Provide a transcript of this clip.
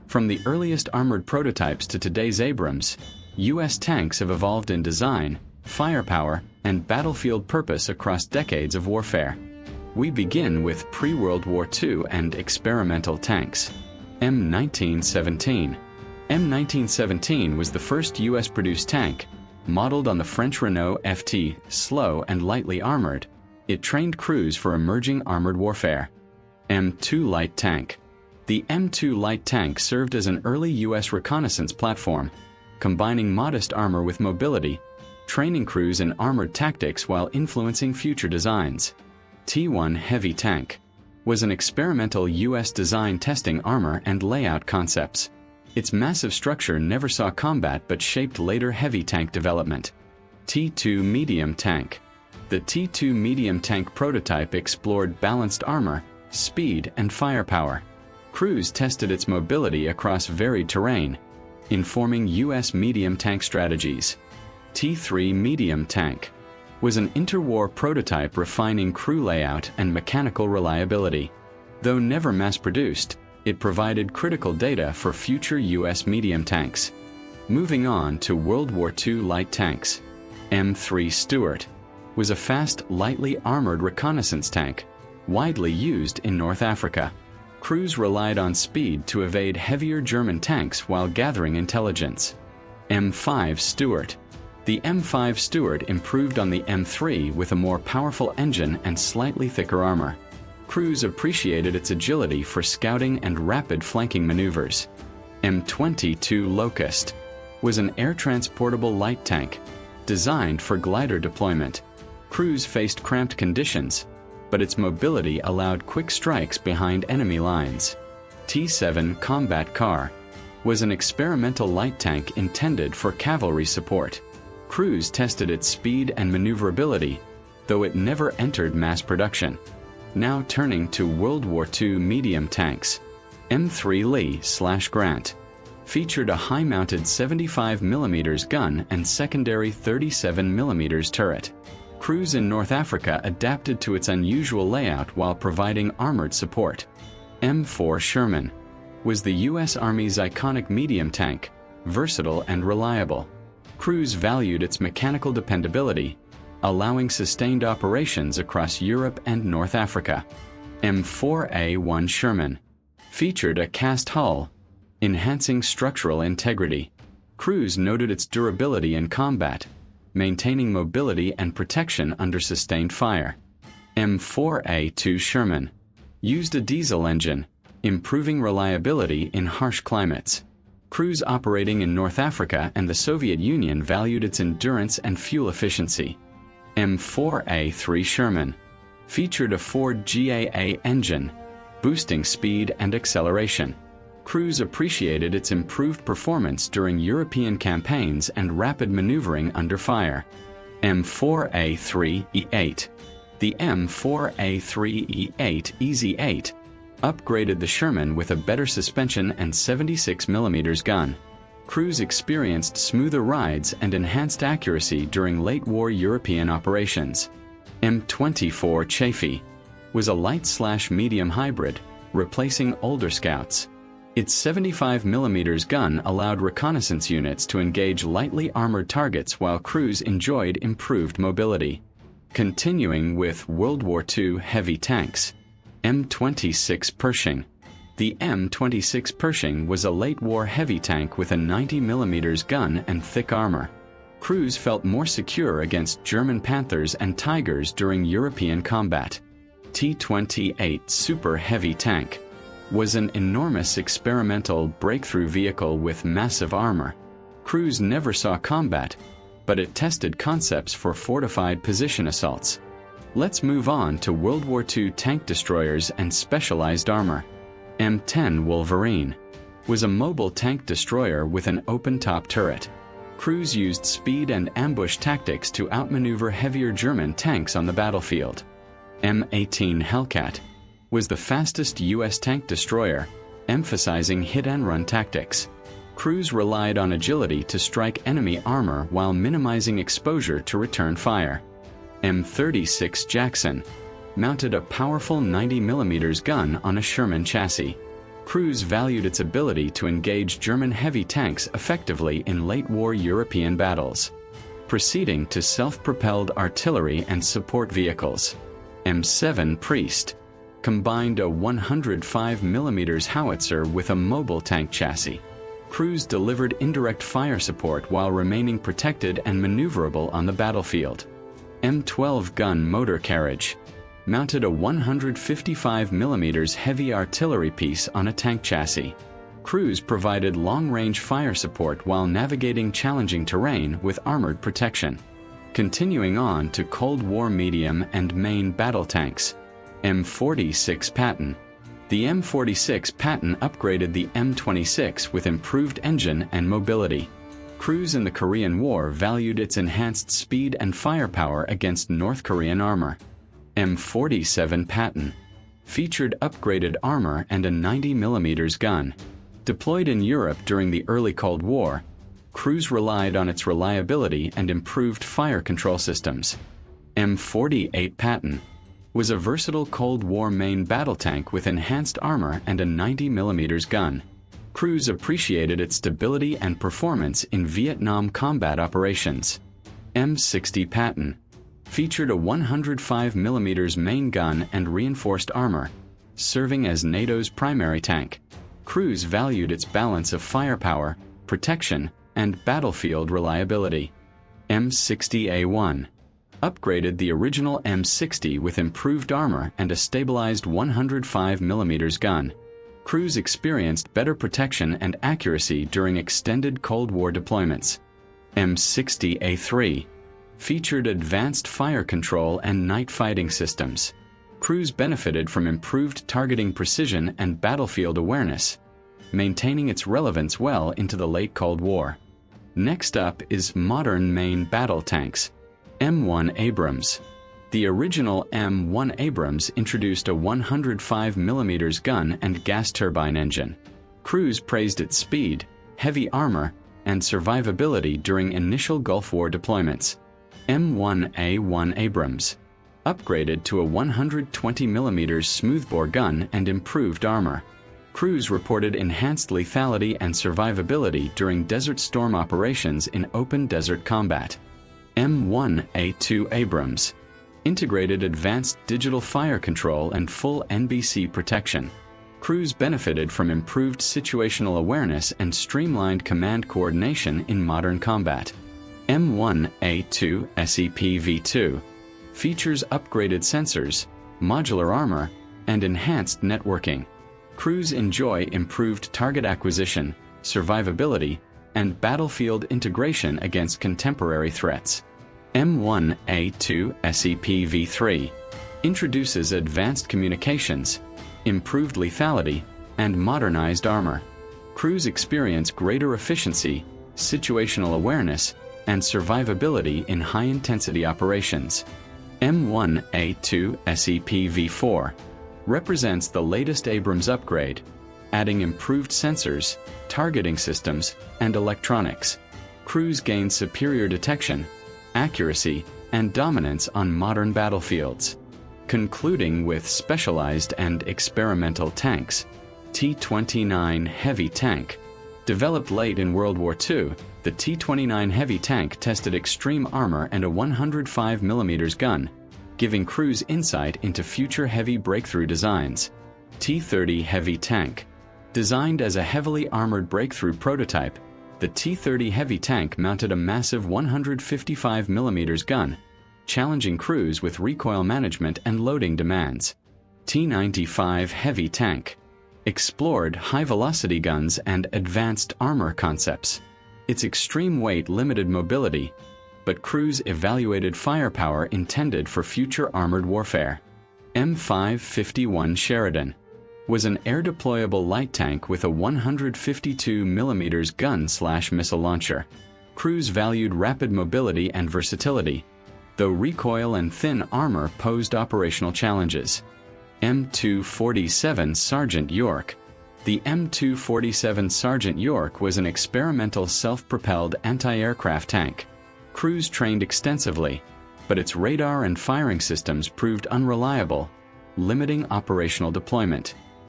From the earliest armored prototypes to today's Abrams, U.S. tanks have evolved in design, firepower, and battlefield purpose across decades of warfare. We begin with pre-World War II and experimental tanks. M1917. M1917 was the first U.S.-produced tank, modeled on the French Renault FT, slow and lightly armored. It trained crews for emerging armored warfare. M2 light tank. The M2 light tank served as an early U.S. reconnaissance platform, combining modest armor with mobility, training crews in armored tactics while influencing future designs. T1 heavy tank was an experimental U.S. design testing armor and layout concepts. Its massive structure never saw combat but shaped later heavy tank development. T2 medium tank. The T2 medium tank prototype explored balanced armor, speed, and firepower. Crews tested its mobility across varied terrain, informing U.S. medium tank strategies. T3 medium tank was an interwar prototype refining crew layout and mechanical reliability. Though never mass-produced, it provided critical data for future U.S. medium tanks. Moving on to World War II light tanks. M3 Stuart was a fast, lightly armored reconnaissance tank, widely used in North Africa. Crews relied on speed to evade heavier German tanks while gathering intelligence. M5 Stuart. The M5 Stuart improved on the M3 with a more powerful engine and slightly thicker armor. Crews appreciated its agility for scouting and rapid flanking maneuvers. M22 Locust was an air-transportable light tank, designed for glider deployment. Crews faced cramped conditions, but its mobility allowed quick strikes behind enemy lines. T7 Combat Car was an experimental light tank intended for cavalry support. Crews tested its speed and maneuverability, though it never entered mass production. Now turning to World War II medium tanks. M3 Lee/Grant featured a high-mounted 75mm gun and secondary 37mm turret. Crews in North Africa adapted to its unusual layout while providing armored support. M4 Sherman was the U.S. Army's iconic medium tank, versatile and reliable. Crews valued its mechanical dependability, allowing sustained operations across Europe and North Africa. M4A1 Sherman featured a cast hull, enhancing structural integrity. Crews noted its durability in combat, maintaining mobility and protection under sustained fire. M4A2 Sherman used a diesel engine, improving reliability in harsh climates. Crews operating in North Africa and the Soviet Union valued its endurance and fuel efficiency. M4A3 Sherman featured a Ford GAA engine, boosting speed and acceleration. Crews appreciated its improved performance during European campaigns and rapid maneuvering under fire. M4A3E8. The M4A3E8 EZ8 upgraded the Sherman with a better suspension and 76mm gun. Crews experienced smoother rides and enhanced accuracy during late-war European operations. M24 Chaffee was a light/medium hybrid, replacing older Scouts. Its 75mm gun allowed reconnaissance units to engage lightly armored targets while crews enjoyed improved mobility. Continuing with World War II heavy tanks. M26 Pershing. The M26 Pershing was a late-war heavy tank with a 90mm gun and thick armor. Crews felt more secure against German Panthers and Tigers during European combat. T28 Super Heavy Tank was an enormous experimental breakthrough vehicle with massive armor. Crews never saw combat, but it tested concepts for fortified position assaults. Let's move on to World War II tank destroyers and specialized armor. M10 Wolverine was a mobile tank destroyer with an open-top turret. Crews used speed and ambush tactics to outmaneuver heavier German tanks on the battlefield. M18 Hellcat was the fastest U.S. tank destroyer, emphasizing hit-and-run tactics. Crews relied on agility to strike enemy armor while minimizing exposure to return fire. M36 Jackson mounted a powerful 90mm gun on a Sherman chassis. Crews valued its ability to engage German heavy tanks effectively in late-war European battles. Proceeding to self-propelled artillery and support vehicles. M7 Priest combined a 105 mm howitzer with a mobile tank chassis. Crews delivered indirect fire support while remaining protected and maneuverable on the battlefield. M12 gun motor carriage mounted a 155 mm heavy artillery piece on a tank chassis. Crews provided long-range fire support while navigating challenging terrain with armored protection. Continuing on to Cold War medium and main battle tanks. M46 Patton. The M46 Patton upgraded the M26 with improved engine and mobility. Crews in the Korean War valued its enhanced speed and firepower against North Korean armor. M47 Patton featured upgraded armor and a 90 mm gun. Deployed in Europe during the early Cold War, crews relied on its reliability and improved fire control systems. M48 Patton was a versatile Cold War main battle tank with enhanced armor and a 90 mm gun. Crews appreciated its stability and performance in Vietnam combat operations. M60 Patton featured a 105 mm main gun and reinforced armor, serving as NATO's primary tank. Crews valued its balance of firepower, protection, and battlefield reliability. M60A1 upgraded the original M60 with improved armor and a stabilized 105 mm gun. Crews experienced better protection and accuracy during extended Cold War deployments. M60A3 featured advanced fire control and night fighting systems. Crews benefited from improved targeting precision and battlefield awareness, maintaining its relevance well into the late Cold War. Next up is modern main battle tanks. M1 Abrams. The original M1 Abrams introduced a 105 mm gun and gas turbine engine. Crews praised its speed, heavy armor, and survivability during initial Gulf War deployments. M1A1 Abrams upgraded to a 120 mm smoothbore gun and improved armor. Crews reported enhanced lethality and survivability during Desert Storm operations in open desert combat. M1A2 Abrams integrated advanced digital fire control and full NBC protection. Crews benefited from improved situational awareness and streamlined command coordination in modern combat. M1A2 SEP-V2 features upgraded sensors, modular armor, and enhanced networking. Crews enjoy improved target acquisition, survivability, and battlefield integration against contemporary threats. M1A2 SEP-V3 introduces advanced communications, improved lethality, and modernized armor. Crews experience greater efficiency, situational awareness, and survivability in high-intensity operations. M1A2 SEP-V4 represents the latest Abrams upgrade, adding improved sensors, targeting systems, and electronics. Crews gain superior detection, accuracy, and dominance on modern battlefields. Concluding with specialized and experimental tanks. T-29 Heavy Tank. Developed late in World War II, the T-29 Heavy Tank tested extreme armor and a 105 mm gun, giving crews insight into future heavy breakthrough designs. T-30 Heavy Tank. Designed as a heavily armored breakthrough prototype, the T-30 Heavy Tank mounted a massive 155 mm gun, challenging crews with recoil management and loading demands. T-95 Heavy Tank explored high-velocity guns and advanced armor concepts. Its extreme weight limited mobility, but crews evaluated firepower intended for future armored warfare. M551 Sheridan was an air-deployable light tank with a 152 mm gun/missile launcher. Crews valued rapid mobility and versatility, though recoil and thin armor posed operational challenges. M247 Sergeant York. The M247 Sergeant York was an experimental self-propelled anti-aircraft tank. Crews trained extensively, but its radar and firing systems proved unreliable, limiting operational deployment.